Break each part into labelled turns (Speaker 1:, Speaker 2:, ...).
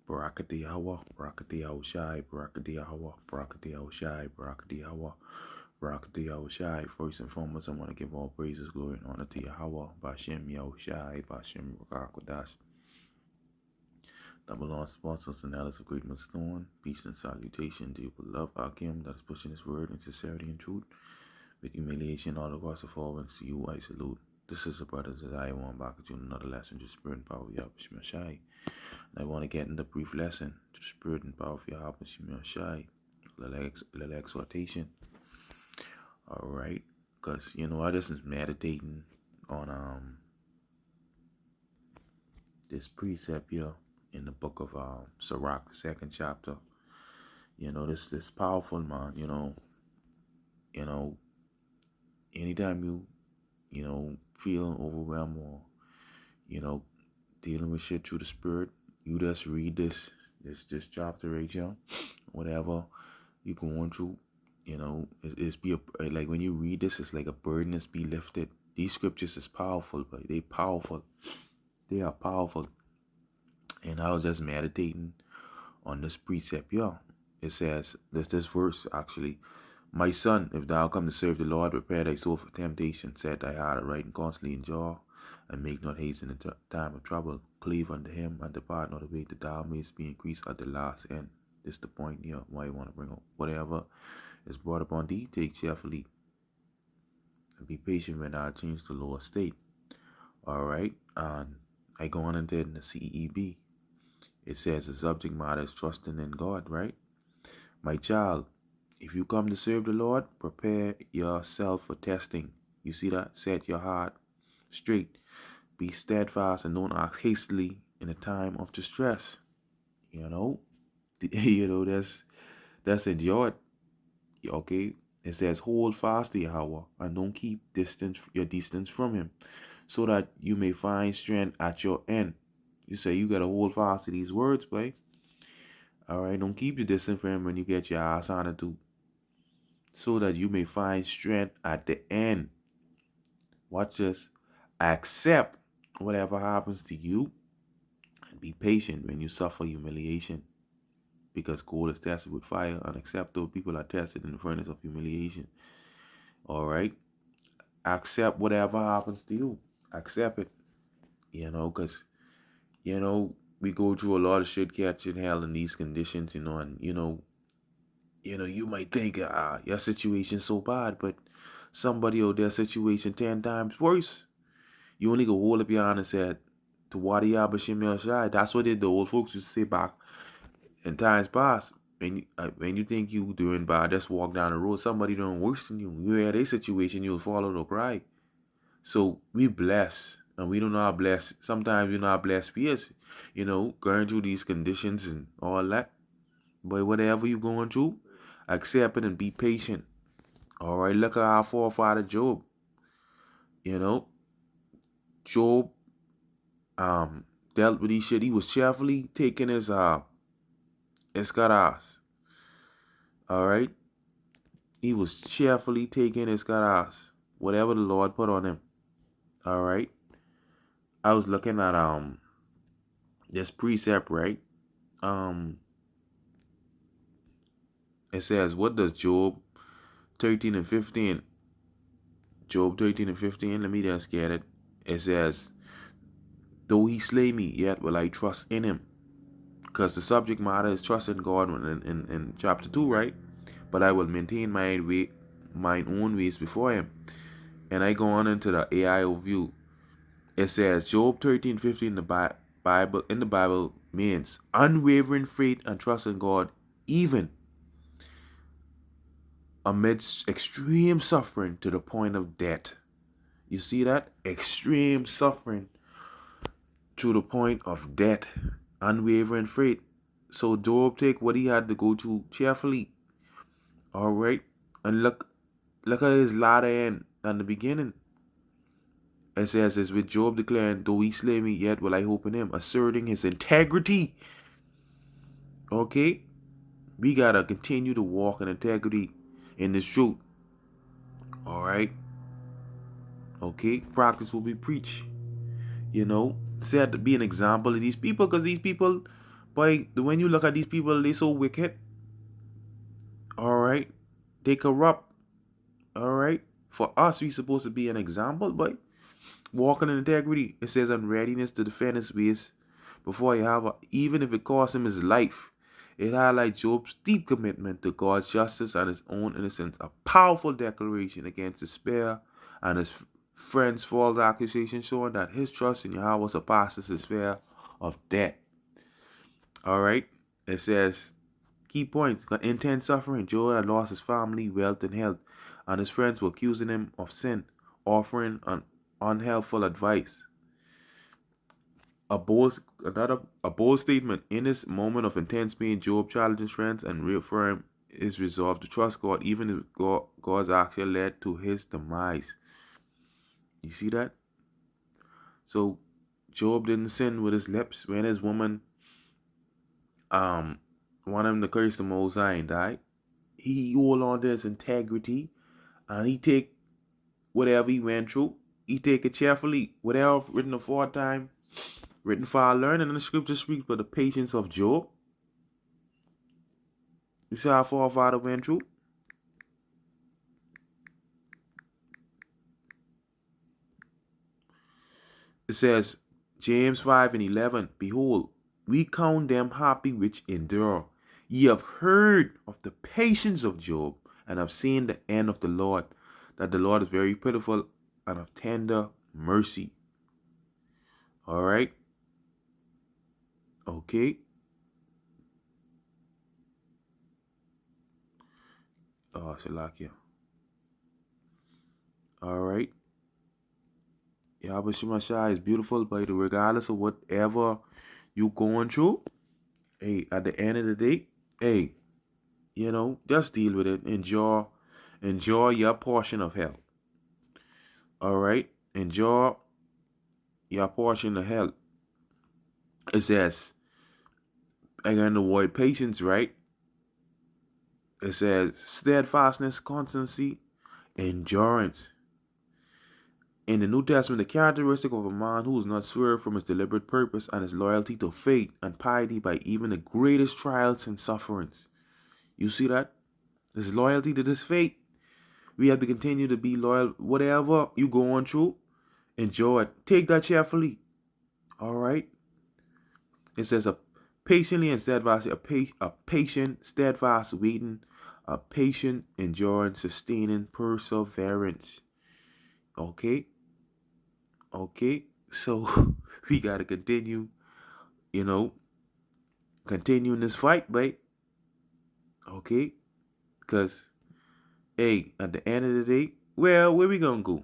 Speaker 1: Barakati Hawa, Barakati Shai, Barakati Hawa, Barakati Shai, Barakati Hawa, Barakati Shai. First and foremost, I want to give all praises, glory, and honor to Yahweh, Bashem Yahushai, Bashem Rakakodas. Double lost apostles and elders of great millstone. Peace and salutation to you, beloved Akim that is pushing his word in sincerity and truth. With humiliation all across the forwards, to you I salute. This is the brothers that I want back at you another lesson to spirit and power of Yahweh Shai. And I want to get in the brief lesson to the spirit and power of Yahweh Shai. Little exhortation. Alright. Because I just was meditating on this precept here in the book of Sirach, the second chapter. This powerful, man. Anytime you feeling overwhelmed or dealing with shit through the spirit, you just read this chapter right here. Whatever you're going through, like when you read this, it's like a burden that's be lifted. These scriptures is powerful, but they powerful. They are powerful. And I was just meditating on this precept. Yeah, it says this verse actually. My son, if thou come to serve the Lord, prepare thy soul for temptation. Set thy heart aright and constantly endure, and make not haste in the time of trouble. Cleave unto him, and depart not away, that thou mayest be increased at the last end. This is the point here, why you want to bring up whatever is brought upon thee, take cheerfully, and be patient when thou change the lower state. Alright, and I go on into it in the CEB. It says the subject matter is trusting in God, right? My child, if you come to serve the Lord, prepare yourself for testing. You see that? Set your heart straight. Be steadfast and don't act hastily in a time of distress. That's enjoyed. Okay? It says, hold fast to Yahweh and don't keep your distance from him, so that you may find strength at your end. You say you gotta hold fast to these words, boy. Alright, don't keep your distance from him when you get your ass on it too, so that you may find strength at the end. Watch this. Accept whatever happens to you and be patient when you suffer humiliation, because gold is tested with fire. Unacceptable people are tested in the furnace of humiliation. Alright? Accept whatever happens to you. Accept it. Because, we go through a lot of shit catching hell in these conditions, and you might think your situation's so bad, but somebody out there situation 10 times worse. You only go hold up your hand and say, to Wadi Abashim Shai. That's what the old folks used to say back in times past. When you think you doing bad, just walk down the road. Somebody doing worse than you. You had a situation, you'll follow or cry. So we bless, and we don't know how blessed. Sometimes we know how blessed we is, going through these conditions and all that. But whatever you're going through, accept it and be patient. All right, look at our forefather Job. Job dealt with these shit. He was cheerfully taking his escaras. All right, he was cheerfully taking his escaras, whatever the Lord put on him. All right, I was looking at this precept, right? It says, what does Job 13 and 15? Job 13 and 15. Let me just get it. It says, though he slay me, yet will I trust in him. Because the subject matter is trusting God in chapter 2, right? But I will maintain mine own ways before him. And I go on into the AIO view. It says Job 13:15 in the Bible means unwavering faith and trust in God, even amidst extreme suffering to the point of death. You see that? Extreme suffering to the point of death. Unwavering faith. So Job take what he had to go through cheerfully. Alright? And look at his latter end and the beginning. It says, as with Job declaring, though he slay me, yet will I hope in him, asserting his integrity. Okay? We gotta continue to walk in integrity in this truth. Alright? Okay? Practice will be preached. Set to be an example of these people, because these people But when you look at these people, they so wicked. All right, they corrupt. All right, for us, we supposed to be an example, but walking in integrity. It says on readiness to defend his ways before you have even if it costs him his life. It highlights Job's deep commitment to God's justice and his own innocence, a powerful declaration against despair and his friends' false accusations, showing that his trust in Yahweh surpasses his fear of death. All right, it says key points: got intense suffering. Job had lost his family, wealth, and health, and his friends were accusing him of sin, offering unhelpful advice. A bold statement. In this moment of intense pain, Job challenged his friends and reaffirmed his resolve to trust God, even if God's action led to his demise. You see that? So Job didn't sin with his lips. When his woman wanted him to curse the Most High and die, he hold on to his integrity and he take whatever he went through. He take it cheerfully. Whatever written aforetime, written for our learning, and the scripture speaks for the patience of Job. You see how our forefather went through? It says, James 5:11, Behold, we count them happy which endure. Ye have heard of the patience of Job, and have seen the end of the Lord, that the Lord is very pitiful and of tender mercy. All right? Okay? Oh, Shalakia. All right? Yahweh Shemashah is beautiful, but regardless of whatever you going through, hey, at the end of the day, hey, just deal with it. Enjoy your portion of hell. All right? Enjoy your portion of hell. It says, again, the word patience, right? It says steadfastness, constancy, endurance. In the New Testament, the characteristic of a man who is not swerved from his deliberate purpose and his loyalty to faith and piety by even the greatest trials and sufferings. You see that? His loyalty to this faith. We have to continue to be loyal. Whatever you going through, enjoy it. Take that cheerfully. All right? It says a patiently and steadfast, a patient, steadfast waiting, a patient, enduring, sustaining perseverance. Okay? Okay? So we gotta continue, you know, continue in this fight, right? Okay? Because, hey, at the end of the day, well, where we gonna go?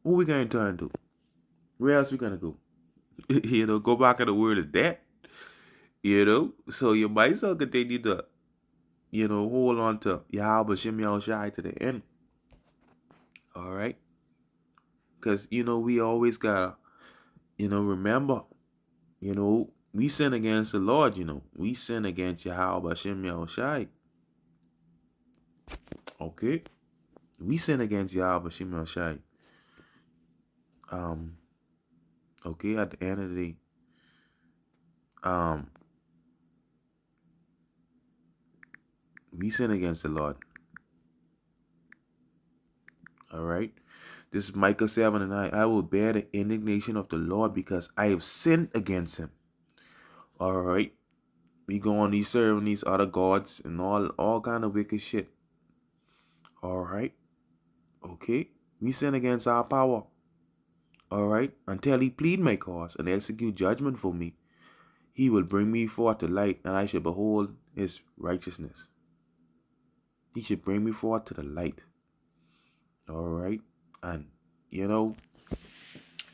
Speaker 1: Who we gonna turn to? Where else we gonna go? Go back to the word of death. So you might as well continue to, hold on to Yahweh Shem Shai to the end. All right? Because, we always gotta, remember, we sin against the Lord, we sin against Yahweh Shem Shai. Okay? We sin against Yahweh Shem Shai. Okay, at the end of the day, we sin against the Lord. All right? This is Micah 7:9. I will bear the indignation of the Lord because I have sinned against him. All right? We go on these serving these other gods and all kind of wicked shit. All right? Okay? We sin against our power. All right? Until he plead my cause and execute judgment for me, he will bring me forth to light, and I shall behold his righteousness. He should bring me forth to the light. All right? And,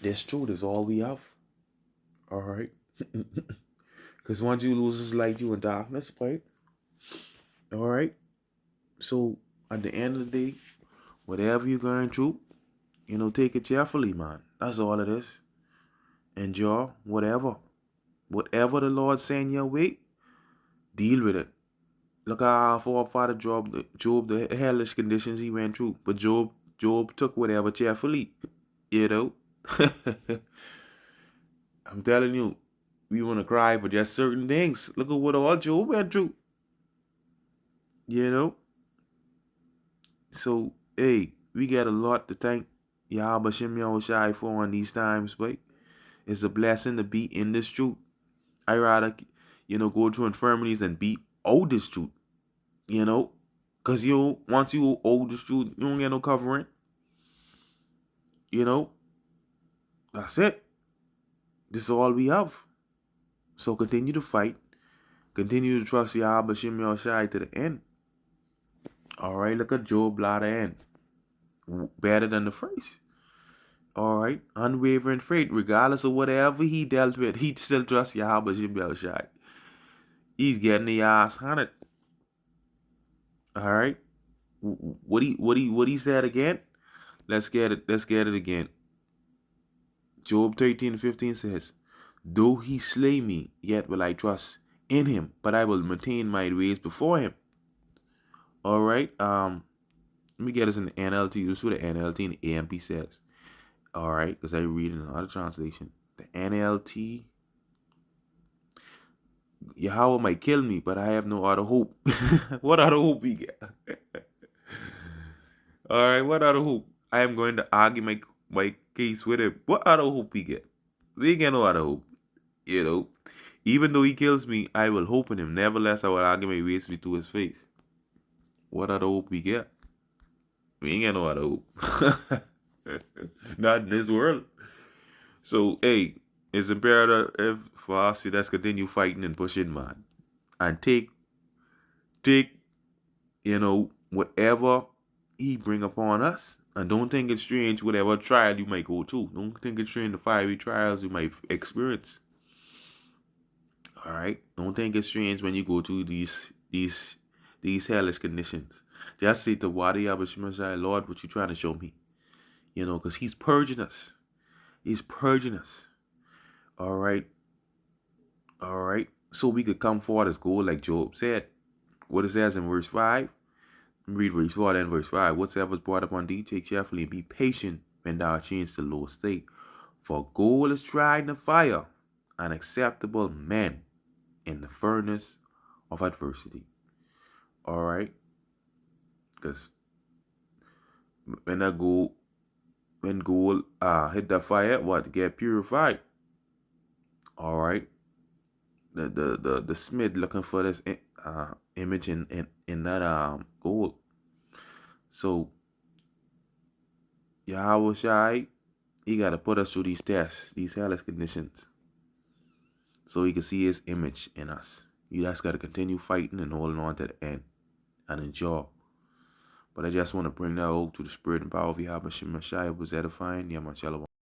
Speaker 1: this truth is all we have. All right? Because once you lose this light, you in darkness, right? All right? So, at the end of the day, whatever you're going through, take it cheerfully, man. That's all it is. Enjoy whatever. Whatever the Lord send your way, deal with it. Look at our forefather Job, the hellish conditions he went through. But Job took whatever cheerfully. I'm telling you, We want to cry for just certain things. Look at what all Job went through. You know? So, hey, we got a lot to thank Yahweh Shem Yahushai for in these times, but it's a blessing to be in this truth. I rather, go through infirmities and be old this truth, Because once you old this truth, you don't get no covering. That's it. This is all we have. So continue to fight. Continue to trust Yahweh Shem Yahushai to the end. All right, look at Job latter end. Better than the first. All right, unwavering faith, regardless of whatever he dealt with, he still trusts Yahweh Shem Yahushai. He's getting the ass handed. All right, what he said again? Let's get it. Let's get it again. Job 13:15 says, "Though he slay me, yet will I trust in him, but I will maintain my ways before him." All right. Let me get this in the NLT. This is what the NLT and the AMP says. All right, because I read in another translation. The NLT, Yahweh might kill me, but I have no other hope. What other hope we get? All right, what other hope? I am going to argue my case with him. What other hope we get? We ain't get no other hope. Even though he kills me, I will hope in him. Nevertheless, I will argue my ways to his face. What other hope we get? We ain't got no other hope. Not in this world. So, hey, it's imperative for us to just continue fighting and pushing, man. And take, whatever he bring upon us. And don't think it's strange whatever trial you might go through. Don't think it's strange the fiery trials you might experience. All right? Don't think it's strange when you go through these hellish conditions. Just say to Wadi Abishmashai, Lord, what you trying to show me? Because he's purging us. He's purging us. All right. All right. So we could come forward as gold, like Job said. What it says in verse 5. Read verse 4 and verse 5. Whatsoever is brought upon thee, take cheerfully and be patient when thou art changed to low state. For gold is tried in the fire, an acceptable man in the furnace of adversity. All right. Because when gold hit the fire, what? Get purified. All right. The smith looking for this image in that gold. So Yahweh Shai, he gotta put us through these tests, these hellish conditions, so he can see his image in us. You just gotta continue fighting and holding on to the end and endure. But I just want to bring that hope to the spirit and power of Yahweh Shai was edifying. Yeah,